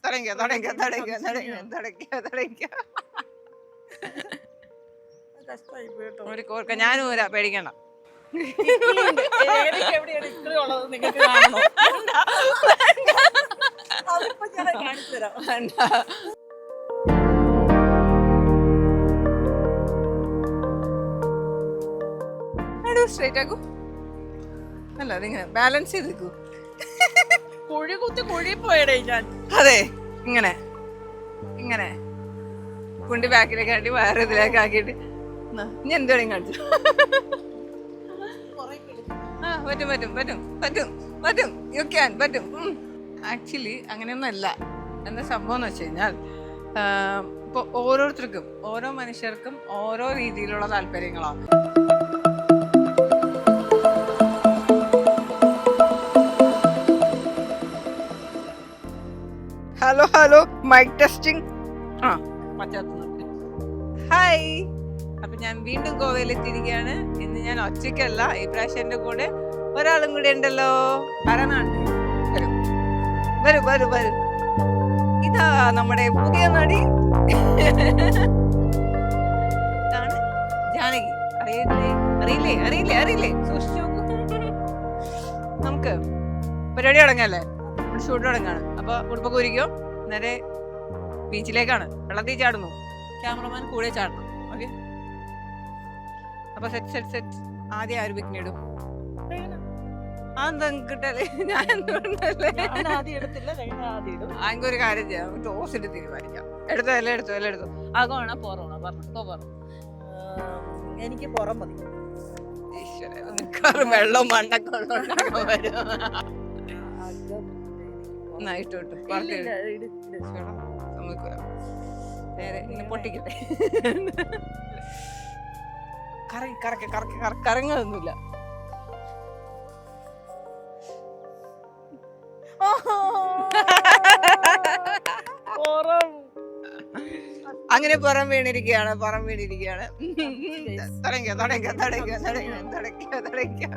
തുടങ്ങിക്കോ തുടങ്ങിക്കോ തുടങ്ങിക്കോ തുടങ്ങിക്കോ തുടങ്ങിക്കോ തുടങ്ങിക്കോ. ഒരു കോർക്ക ഞാനും ഊരാ, പേടിക്കണ്ട. സ്ട്രൈറ്റ് ആക്കൂ. അല്ല അതിങ്ങനെ ബാലൻസ് ചെയ്ത് നിൽക്കൂ. കുഴി കുത്തി കുഴി പോയടേ ഞാൻ. അതെ, ഇങ്ങനെ ഇങ്ങനെ കുണ്ടി ബാക്കിലേക്ക് ആക്കി വേറെ ഇതിലേക്ക് ആക്കിയിട്ട് ഇനി എന്ത് വേണമെങ്കിൽ കാണിച്ചു. ആ പറ്റും പറ്റും പറ്റും പറ്റും പറ്റും യു ക്യാൻ പറ്റും. ആക്ച്വലി അങ്ങനെയൊന്നും അല്ല. എന്താ സംഭവം എന്ന് വെച്ച് കഴിഞ്ഞാൽ ഇപ്പോൾ ഓരോരുത്തർക്കും ഓരോ മനുഷ്യർക്കും ഓരോ രീതിയിലുള്ള താല്പര്യങ്ങളാണ്. Hello hello mic testing. ആ പറ്റാത്ത ഹായ്. അപ്പൊ ഞാൻ വീണ്ടും ഗോവയിലെത്തിയിരിക്കുകയാണ്. ഇന്ന് ഞാൻ ഒറ്റയ്ക്കല്ല, ഈ പ്രാവശ്യം എൻ്റെ കൂടെ ഒരാളും കൂടെ ഉണ്ടല്ലോ. വരണുണ്ട്. വരും വരൂ വരൂ വരൂ. ഇതാ നമ്മുടെ പുതിയ നടി. ഇതാണ് ജാനകി. അറിയില്ലേ അറിയില്ലേ അറിയില്ലേ അറിയില്ലേ? സൂക്ഷിച്ചു നോക്കൂ. നമുക്ക് പരിപാടി തുടങ്ങല്ലേ? ഷൂട്ട് തുടങ്ങാണ്. അപ്പൊ ഉടുപ്പൊക്കെ ഒരുക്കോ. നേരെ ബീച്ചിലേക്കാണ്. വെള്ളത്തിൽ ചാടുന്നു. ക്യാമറമാൻ കൂടെ ചാടണം. ഓക്കെ. അപ്പൊ സെറ്റ് സെറ്റ് സെറ്റ്. ആദ്യം ആര് പിക്നിടും? അതെന്താ കിട്ടല്ലേ? ഞാൻ ആങ്ക് ഒരു കാര്യം ചെയ്യാം, ടോസ് ഇട്ട് തീരുമാനിക്കാം. എടുത്തോ എല്ലാം എടുത്തോ എല്ലാം എടുത്തോ. അകമാണോ പുറമാണോ? പറഞ്ഞു. എനിക്ക് പുറം മതി. ഈശ്വര, വെള്ളം മണ്ണൊക്കെ ഉണ്ടാക്കാൻ വരും. പൊട്ടിക്കട്ടെ. കറങ്ങൊന്നുമില്ല. അങ്ങനെ പുറം വീണിരിക്കുകയാണ്. തുടങ്ങിക്കോ തുടങ്ങിക്കോ തുടങ്ങിക്കോ തുടങ്ങിക്കോ തുടങ്ങിക്കോ തുടങ്ങിക്കോ.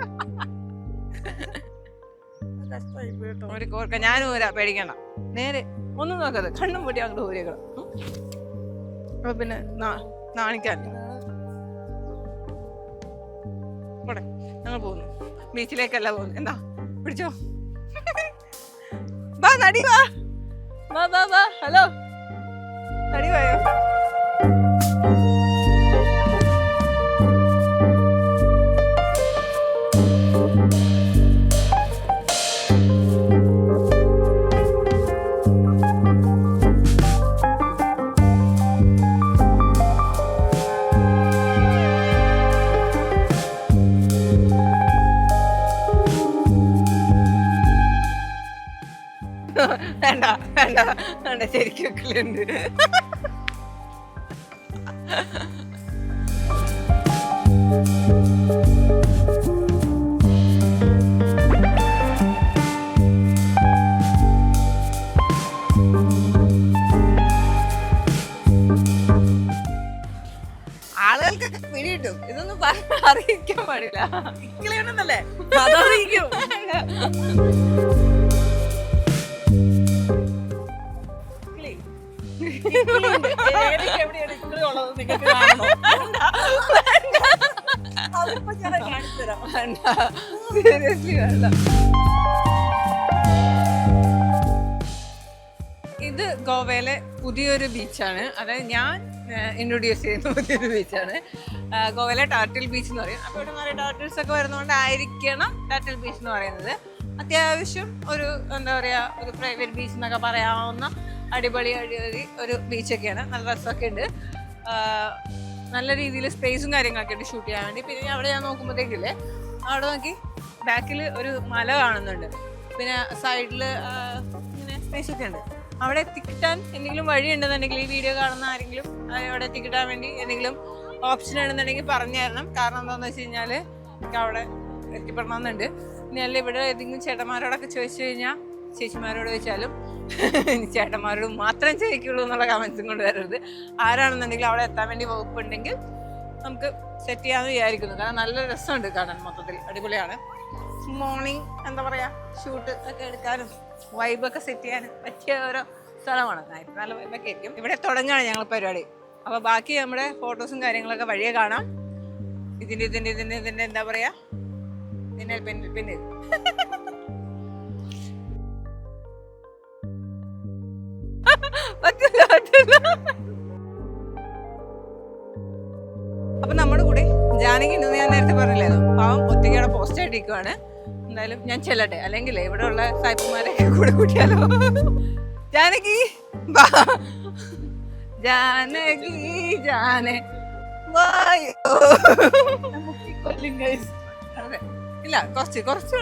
ഒരു കോർക്ക ഞാനും ഊരാ, പേടിക്കണ്ട. നേരെ ഒന്നും നോക്കത്, കണ്ണും പൊട്ടി അങ്ങോട്ട് ഊരിക്കണം. അപ്പൊ പിന്നെ നാണിക്കാനില്ല. പോടെ, ഞങ്ങൾ പോകുന്നു. ബീച്ചിലേക്കല്ല പോകുന്നു. എന്താ പിടിച്ചോ. വാ നടി വാ വാ വാ വാ. ഹലോ നടി വായോ. വേണ്ട വേണ്ട വേണ്ട, ശരിക്കും വെക്കലുണ്ട്. ആളുകൾക്കൊക്കെ പിടിയിട്ടും ഇതൊന്നും അറിയിക്കാൻ പാടില്ല. ഇങ്ങളെയാണെന്നല്ലേ അതറിയിക്കും. ഇത് ഗോവയിലെ പുതിയൊരു ബീച്ചാണ്. അതായത് ഞാൻ ഇൻട്രൊഡ്യൂസ് ചെയ്യുന്ന പുതിയൊരു ബീച്ചാണ്. ഗോവയിലെ ടാർട്ടിൽ ബീച്ച് എന്ന് പറയും. അപ്പോൾ ഇവിടെ നിറയെ ടാർട്ടിൽസ് ഒക്കെ വരുന്നതുകൊണ്ടായിരിക്കണം ടാർട്ടിൽ ബീച്ച് എന്ന് പറയുന്നത്. അത്യാവശ്യം ഒരു എന്താ പറയുക, ഒരു പ്രൈവറ്റ് ബീച്ച് എന്നൊക്കെ പറയാവുന്ന അടിപൊളി ഒരു ബീച്ചൊക്കെയാണ്. നല്ല രസമൊക്കെ ഉണ്ട്. നല്ല രീതിയിൽ സ്പേസും കാര്യങ്ങളൊക്കെ ഉണ്ട് ഷൂട്ട് ചെയ്യാൻ വേണ്ടി. പിന്നെ അവിടെ ഞാൻ നോക്കുമ്പോഴത്തേക്കില്ലേ, അവിടെ നോക്കി ബാക്കിൽ ഒരു മല കാണുന്നുണ്ട്. പിന്നെ സൈഡിൽ ഇങ്ങനെ സ്പേസ് ഒക്കെ ഉണ്ട്. അവിടെ എത്തിക്കിട്ടാൻ എന്തെങ്കിലും വഴി ഉണ്ടെന്നുണ്ടെങ്കിൽ, ഈ വീഡിയോ കാണുന്ന ആരെങ്കിലും അവിടെ എത്തിക്കിട്ടാൻ വേണ്ടി എന്തെങ്കിലും ഓപ്ഷൻ ഉണ്ടെന്നുണ്ടെങ്കിൽ പറഞ്ഞു തരണം. കാരണം എന്താണെന്ന് വെച്ച് കഴിഞ്ഞാൽ എനിക്ക് അവിടെ എത്തിപ്പെടണമെന്നുണ്ട്. ഇനി അല്ല ഇവിടെ ഏതെങ്കിലും ചേട്ടന്മാരോടൊക്കെ ചോദിച്ചു കഴിഞ്ഞാൽ, ചേച്ചിമാരോട് ചോദിച്ചാലും ചേട്ടന്മാരോട് മാത്രം ചോദിക്കുള്ളൂ എന്നുള്ള കമൻസും കൊണ്ട് വരരുത്. ആരാണെന്നുണ്ടെങ്കിൽ അവിടെ എത്താൻ വേണ്ടി വകുപ്പുണ്ടെങ്കിൽ നമുക്ക് സെറ്റ് ചെയ്യാമെന്ന് വിചാരിക്കുന്നു. കാരണം നല്ല രസമുണ്ട് കാണാൻ, മൊത്തത്തിൽ അടിപൊളിയാണ്. മോർണിംഗ് എന്താ പറയുക, ഷൂട്ട് ഒക്കെ എടുക്കാനും വൈബൊക്കെ സെറ്റ് ചെയ്യാൻ പറ്റിയ ഓരോ സ്ഥലമാണ്. നൈറ്റ് നല്ല വൈബൊക്കെ ആയിരിക്കും. ഇവിടെ തുടങ്ങുകയാണ് ഞങ്ങൾ പരിപാടി. അപ്പോൾ ബാക്കി നമ്മുടെ ഫോട്ടോസും കാര്യങ്ങളൊക്കെ വഴിയെ കാണാം. ഇതിന്റെ എന്താ പറയാ, പിന്നെ അപ്പൊ നമ്മുടെ കൂടെ ജാനകി ഉണ്ടെന്ന് ഞാൻ നേരത്തെ പറഞ്ഞില്ലായിരുന്നു. പാവം ഒറ്റയ്ക്കവിടെ പോസ്റ്റ് ആയിട്ട് ഇരിക്കുവാണ്. എന്തായാലും ഞാൻ ചെല്ലട്ടെ, അല്ലെങ്കിൽ ഇവിടെ ഉള്ള സായിപ്പന്മാരെയൊക്കെ കൂടെ കൂട്ടിയാലോ. ജാനകി ബാ, ജാനകി ജാനെ വായോ. അതെ, ഇല്ല കുറച്ച് കുറച്ച്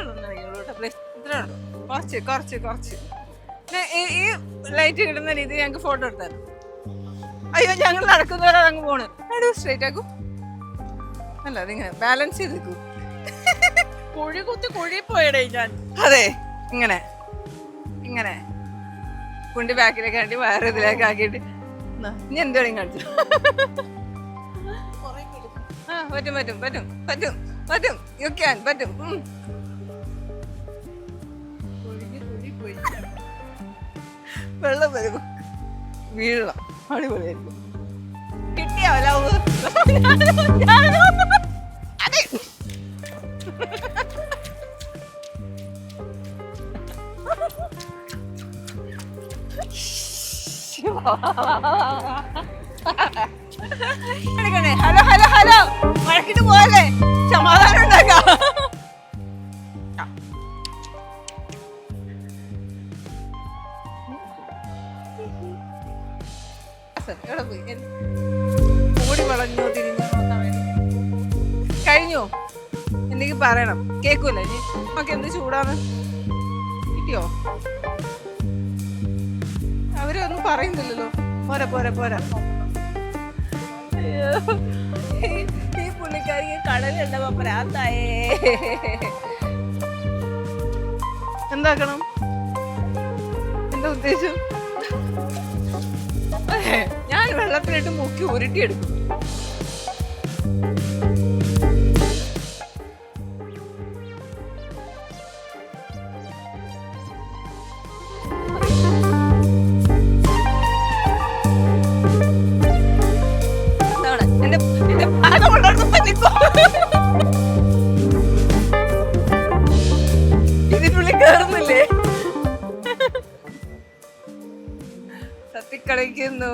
ഈ ലൈറ്റ് കിട്ടുന്ന രീതി ഞങ്ങൾക്ക് ഫോട്ടോ എടുത്തായിരുന്നു. അയ്യോ, ഞങ്ങൾ നടക്കുന്നവരെ അങ്ങ് പോണ്. സ്ട്രേറ്റ് ആക്കും, അല്ല അതിങ്ങനെ ബാലൻസ് ചെയ്തേക്കൂ. കുഴി പോയടേ ഞാൻ. അതെ, ഇങ്ങനെ ഇങ്ങനെ കുണ്ടി ബാക്കിലേക്ക് ആക്കി വയറ് ഇതിലേക്ക് ആക്കിയിട്ട് ഇനി എന്തെങ്കിലും കാണിച്ചു. ആ പറ്റും യു ക്യാൻ പറ്റും. വെള്ളം വരും, വീഴണം, അടിപൊളിയായിരിക്കും. കിട്ടിയോ ലവ്? അതെ, ഹലോ മഴക്കിട്ട് പോയല്ലേ, സമാധാനം ഉണ്ടാക്കാം. എവിടെ പോയി? ഓടി വളഞ്ഞോ തിരിഞ്ഞോ കഴിഞ്ഞോ? എന്തെങ്കിലും പറയണം, കേക്കൂല്ലേ നീ? നമുക്ക് എന്ത് ചൂടാണ്. കിട്ടിയോ? അവരൊന്നും പറയുന്നില്ലല്ലോ. പോരാ ഈ പുള്ളിക്കാരിക്ക് കടലുണ്ടപ്പോ പ്രാന്തായേ. എന്താക്കണം? എന്താ ഉദ്ദേശം? ഞാൻ വെള്ളത്തിലിട്ട് മുക്കി ഉരുട്ടിയെടുക്കും. ഇതിനുള്ളിൽ കേറുന്നില്ലേ? തത്തിക്കളിക്കുന്നു.